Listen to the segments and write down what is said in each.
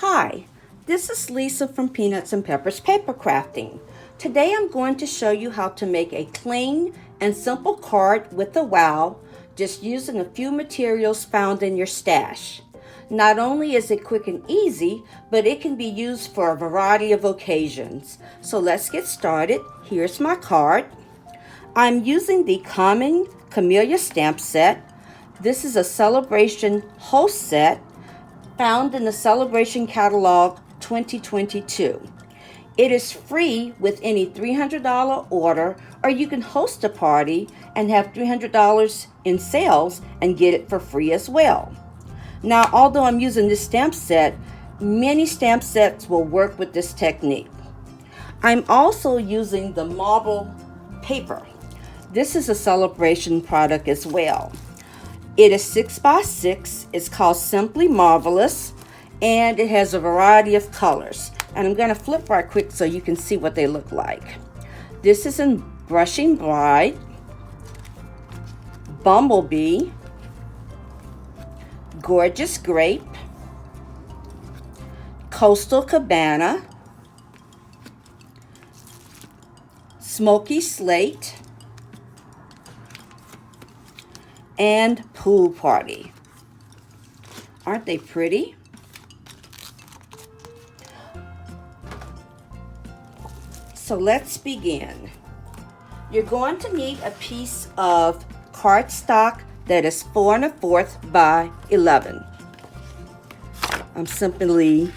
Hi, this is Lisa from Peanuts and Peppers Paper Crafting. Today I'm going to show you how to make a clean and simple card with a wow, just using a few materials found in your stash. Not only is it quick and easy, but it can be used for a variety of occasions. So let's get started. Here's my card. I'm using the common Camellia stamp set. This is a celebration host set found in the Celebration Catalog 2022. It is free with any $300 order, or you can host a party and have $300 in sales and get it for free as well. Now, although I'm using this stamp set, many stamp sets will work with this technique. I'm also using the marble paper. This is a celebration product as well. It is 6x6. It's called Simply Marbleous, and it has a variety of colors. And I'm going to flip right quick so you can see what they look like. This is in Brushing Bride, Bumblebee, Gorgeous Grape, Coastal Cabana, Smoky Slate, and Pool Party. Aren't they pretty? So let's begin. You're going to need a piece of cardstock that is 4 1/4 by 11. I'm simply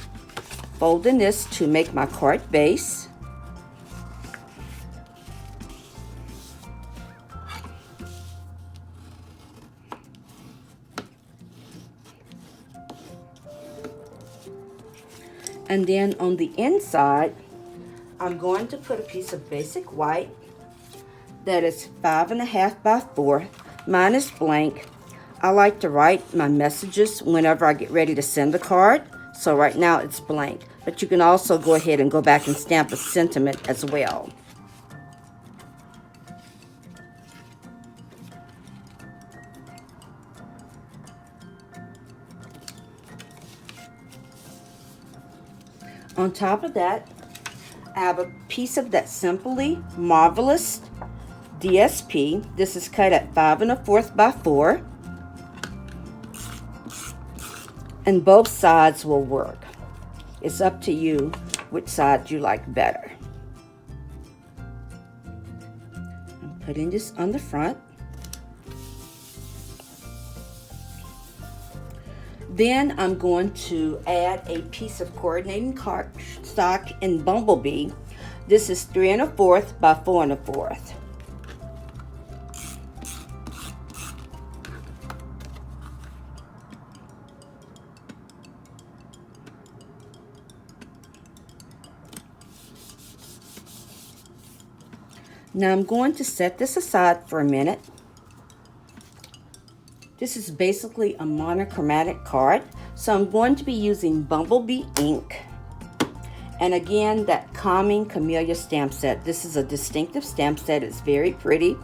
folding this to make my card base. And then on the inside, I'm going to put a piece of basic white that is 5 1/2 by 4. Mine is blank. I like to write my messages whenever I get ready to send a card. So right now it's blank. But you can also go ahead and go back and stamp a sentiment as well. On top of that, I have a piece of that Simply Marbleous DSP. This is cut at 5 1/4 by 4. And both sides will work. It's up to you which side you like better. I'm putting this on the front. Then I'm going to add a piece of coordinating cardstock in Bumblebee. This is 3 1/4 by 4 1/4. Now I'm going to set this aside for a minute. This is basically a monochromatic card, so I'm going to be using Bumblebee ink. And again, that calming Camellia stamp set. This is a distinctive stamp set. It's very pretty.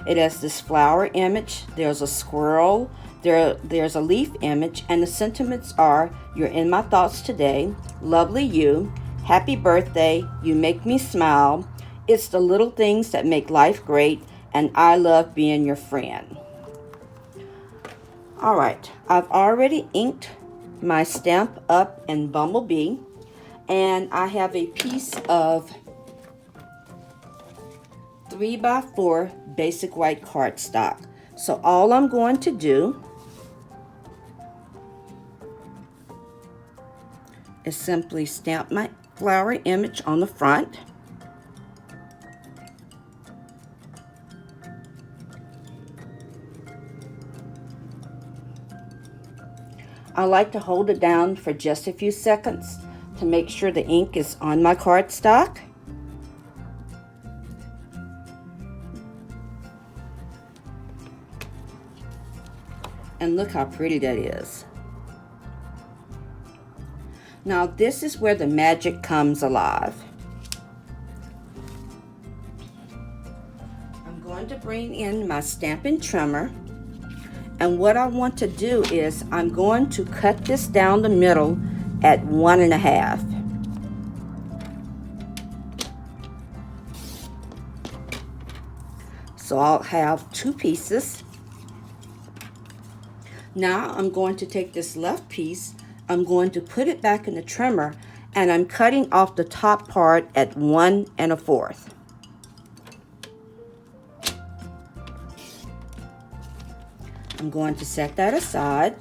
It has this flower image. There's a squirrel. There's a leaf image. And the sentiments are, you're in my thoughts today. Lovely you. Happy birthday. You make me smile. It's the little things that make life great. And I love being your friend. All right, I've already inked my Stamp Up in Bumblebee, and I have a piece of 3 by 4 basic white cardstock. So all I'm going to do is simply stamp my flower image on the front. I like to hold it down for just a few seconds to make sure the ink is on my cardstock. And look how pretty that is. Now this is where the magic comes alive. I'm going to bring in my Stampin' Trimmer. And what I want to do is I'm going to cut this down the middle at 1.5. So I'll have 2 pieces. Now I'm going to take this left piece, I'm going to put it back in the trimmer, and I'm cutting off the top part at 1.25. I'm going to set that aside.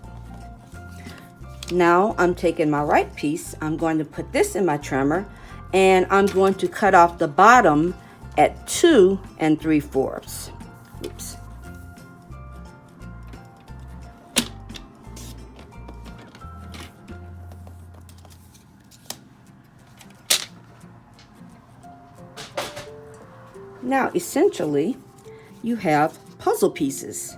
Now I'm taking my right piece, I'm going to put this in my trimmer, and I'm going to cut off the bottom at 2 3/4. Oops. Now essentially you have puzzle pieces.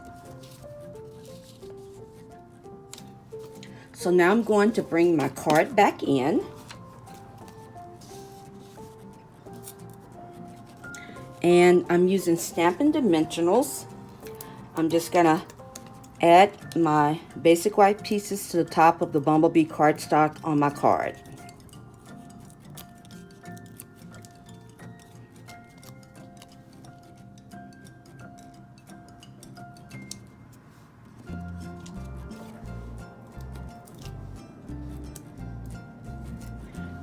So now I'm going to bring my card back in, and I'm using Stampin' Dimensionals. I'm just gonna add my basic white pieces to the top of the bumblebee cardstock on my card.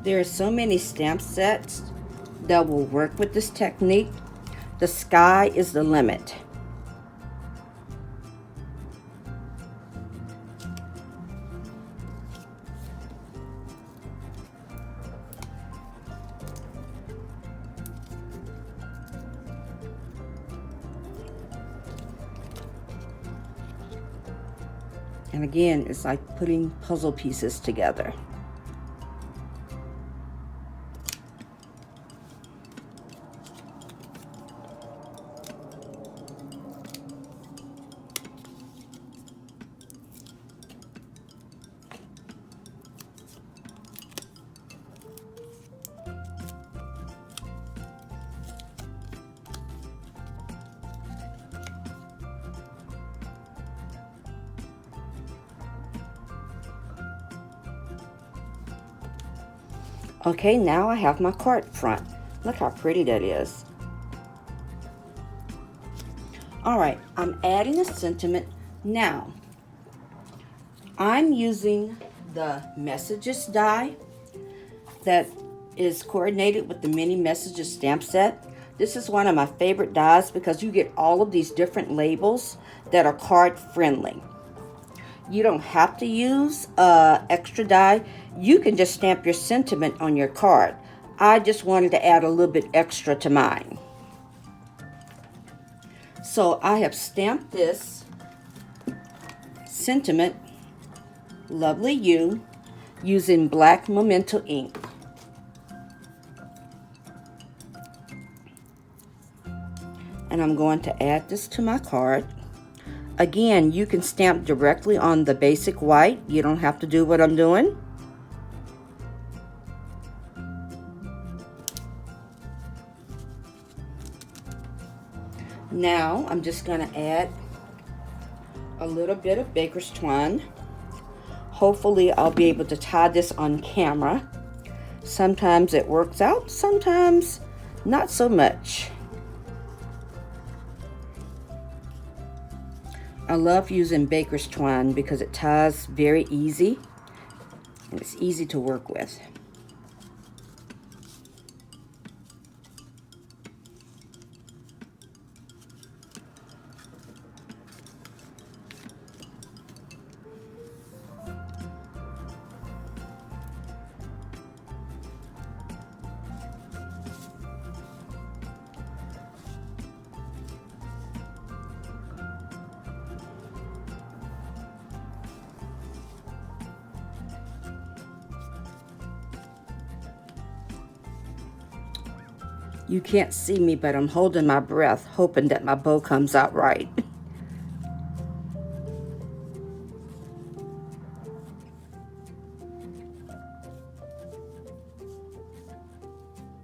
There are so many stamp sets that will work with this technique. The sky is the limit. And again, it's like putting puzzle pieces together. Okay, now I have my card front. Look how pretty that is. Alright, I'm adding a sentiment now. I'm using the messages die that is coordinated with the mini messages stamp set. This is one of my favorite dies because you get all of these different labels that are card friendly. You don't have to use extra die. You can just stamp your sentiment on your card. I just wanted to add a little bit extra to mine. So I have stamped this sentiment, Lovely You, using black Memento ink. And I'm going to add this to my card. Again, you can stamp directly on the basic white. You don't have to do what I'm doing. Now, I'm just going to add a little bit of baker's twine. Hopefully, I'll be able to tie this on camera. Sometimes it works out, sometimes not so much. I love using baker's twine because it ties very easy and it's easy to work with. You can't see me, but I'm holding my breath, hoping that my bow comes out right.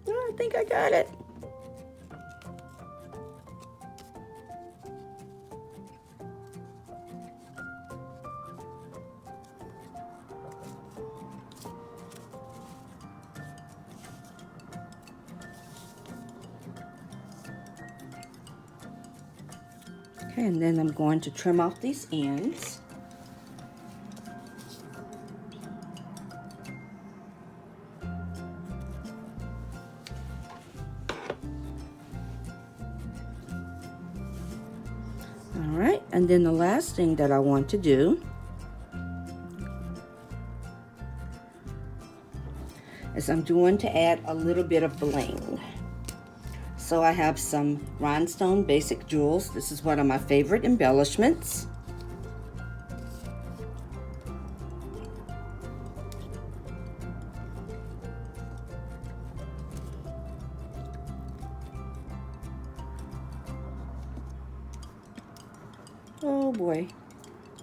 I think I got it. Okay, and then I'm going to trim off these ends. Alright, and then the last thing that I want to do is I'm going to add a little bit of bling. So I have some Rhinestone Basic Jewels. This is one of my favorite embellishments. Oh boy,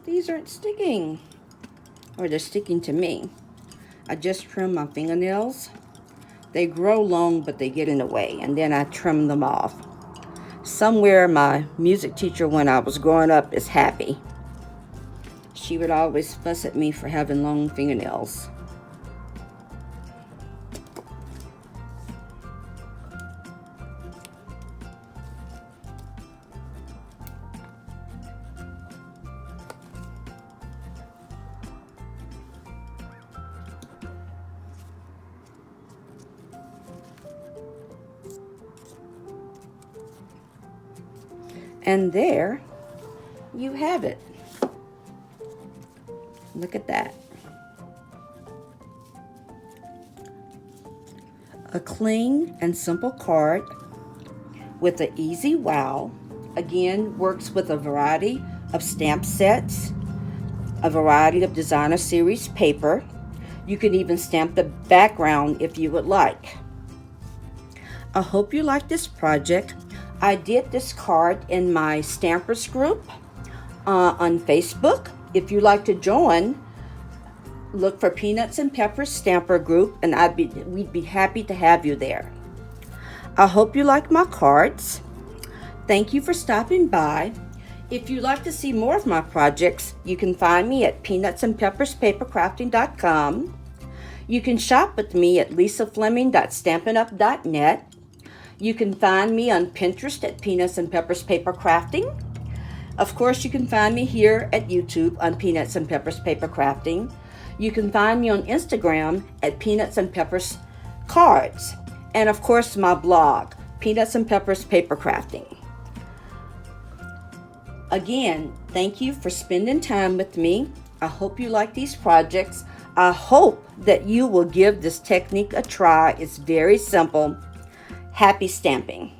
these aren't sticking, or they're sticking to me. I just trimmed my fingernails. They grow long, but they get in the way, and then I trim them off. Somewhere my music teacher when I was growing up is happy. She would always fuss at me for having long fingernails. And there you have it. Look at that. A clean and simple card with an easy wow. Again, works with a variety of stamp sets, a variety of designer series paper. You can even stamp the background if you would like. I hope you like this project. I did this card in my Stampers group on Facebook. If you'd like to join, look for Peanuts and Peppers Stamper Group, and we'd be happy to have you there. I hope you like my cards. Thank you for stopping by. If you'd like to see more of my projects, you can find me at peanutsandpepperspapercrafting.com. You can shop with me at lisaflemming.stampinup.net. You can find me on Pinterest at Peanuts and Peppers Paper Crafting. Of course, you can find me here at YouTube on Peanuts and Peppers Paper Crafting. You can find me on Instagram at Peanuts and Peppers Cards. And of course, my blog, Peanuts and Peppers Paper Crafting. Again, thank you for spending time with me. I hope you like these projects. I hope that you will give this technique a try. It's very simple. Happy stamping!